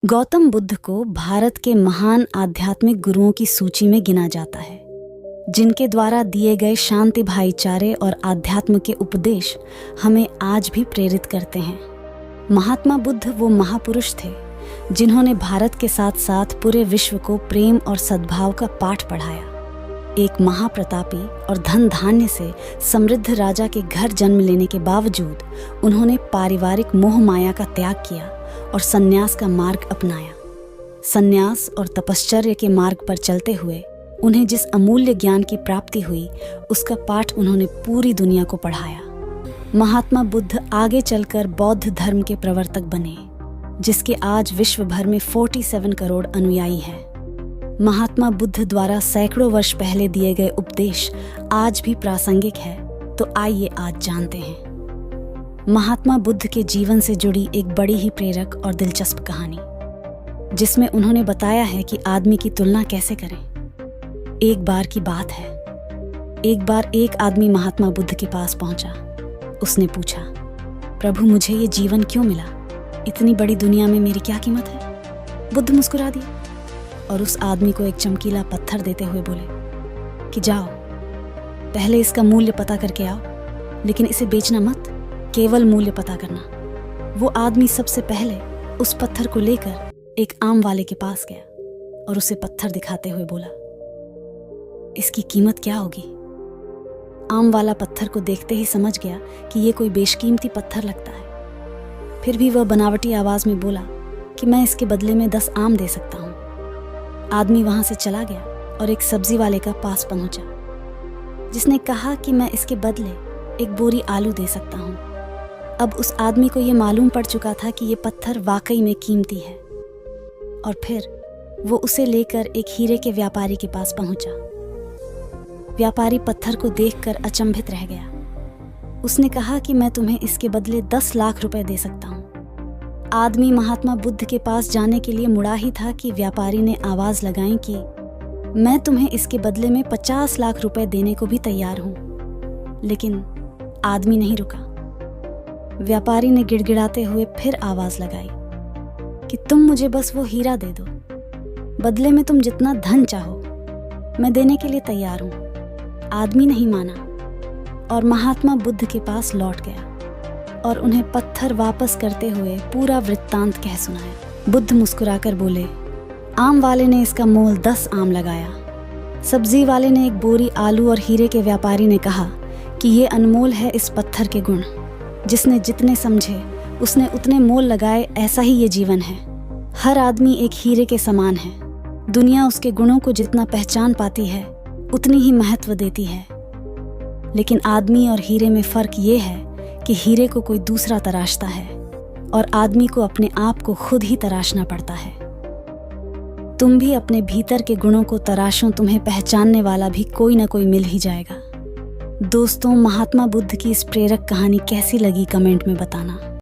गौतम बुद्ध को भारत के महान आध्यात्मिक गुरुओं की सूची में गिना जाता है, जिनके द्वारा दिए गए शांति, भाईचारे और आध्यात्म के उपदेश हमें आज भी प्रेरित करते हैं। महात्मा बुद्ध वो महापुरुष थे जिन्होंने भारत के साथ साथ पूरे विश्व को प्रेम और सद्भाव का पाठ पढ़ाया। एक महाप्रतापी और धन धान्य से समृद्ध राजा के घर जन्म लेने के बावजूद उन्होंने पारिवारिक मोह माया का त्याग किया और सन्यास का मार्ग अपनाया। सन्यास और तपश्चर्य के मार्ग पर चलते हुए उन्हें जिस अमूल्य ज्ञान की प्राप्ति हुई, उसका पाठ उन्होंने पूरी दुनिया को पढ़ाया। महात्मा बुद्ध आगे चलकर बौद्ध धर्म के प्रवर्तक बने, जिसके आज विश्व भर में 47 करोड़ अनुयायी हैं। महात्मा बुद्ध द्वारा सैकड़ों वर्ष पहले दिए गए उपदेश आज भी प्रासंगिक है, तो आइए आज जानते हैं महात्मा बुद्ध के जीवन से जुड़ी एक बड़ी ही प्रेरक और दिलचस्प कहानी, जिसमें उन्होंने बताया है कि आदमी की तुलना कैसे करें। एक बार की बात है, एक बार एक आदमी महात्मा बुद्ध के पास पहुंचा। उसने पूछा, प्रभु मुझे ये जीवन क्यों मिला? इतनी बड़ी दुनिया में मेरी क्या कीमत है? बुद्ध मुस्कुरा दिए और उस आदमी को एक चमकीला पत्थर देते हुए बोले कि जाओ, पहले इसका मूल्य पता करके आओ, लेकिन इसे बेचना मत, केवल मूल्य पता करना। वो आदमी सबसे पहले उस पत्थर को लेकर एक आम वाले के पास गया और उसे पत्थर दिखाते हुए बोला, इसकी कीमत क्या होगी? आम वाला पत्थर को देखते ही समझ गया कि ये कोई बेशकीमती पत्थर लगता है। फिर भी वह बनावटी आवाज में बोला कि मैं इसके बदले में 10 आम दे सकता हूँ। आदमी वहां से चला गया और एक सब्जी वाले का पास पहुंचा, जिसने कहा कि मैं इसके बदले एक बोरी आलू दे सकता हूँ। अब उस आदमी को ये मालूम पड़ चुका था कि ये पत्थर वाकई में कीमती है, और फिर वो उसे लेकर एक हीरे के व्यापारी के पास पहुंचा। व्यापारी पत्थर को देखकर अचंभित रह गया। उसने कहा कि मैं तुम्हें इसके बदले 10 लाख रुपए दे सकता हूँ। आदमी महात्मा बुद्ध के पास जाने के लिए मुड़ा ही था कि व्यापारी ने आवाज लगाई कि मैं तुम्हें इसके बदले में 50 लाख रुपए देने को भी तैयार हूं। लेकिन आदमी नहीं रुका। व्यापारी ने गिड़गिड़ाते हुए फिर आवाज लगाई कि तुम मुझे बस वो हीरा दे दो, बदले में तुम जितना धन चाहो मैं देने के लिए तैयार हूं। आदमी नहीं माना और महात्मा बुद्ध के पास लौट गया और उन्हें पत्थर वापस करते हुए पूरा वृत्तांत कह सुनाया। बुद्ध मुस्कुराकर बोले, आम वाले ने इसका मोल 10 आम लगाया। सब्जी वाले ने एक बोरी आलू और हीरे के व्यापारी ने कहा कि ये अनमोल है इस पत्थर के गुण। जिसने जितने समझे उसने उतने मोल लगाए, ऐसा ही ये जीवन है। हर आदमी एक हीरे के समान है। दुनिया उसके गुणों को जितना पहचान पाती है उतनी ही महत्व देती है, लेकिन आदमी और हीरे में फर्क ये है कि हीरे को कोई दूसरा तराशता है और आदमी को अपने आप को खुद ही तराशना पड़ता है। तुम भी अपने भीतर के गुणों को तराशो, तुम्हें पहचानने वाला भी कोई ना कोई मिल ही जाएगा। दोस्तों, महात्मा बुद्ध की इस प्रेरक कहानी कैसी लगी कमेंट में बताना।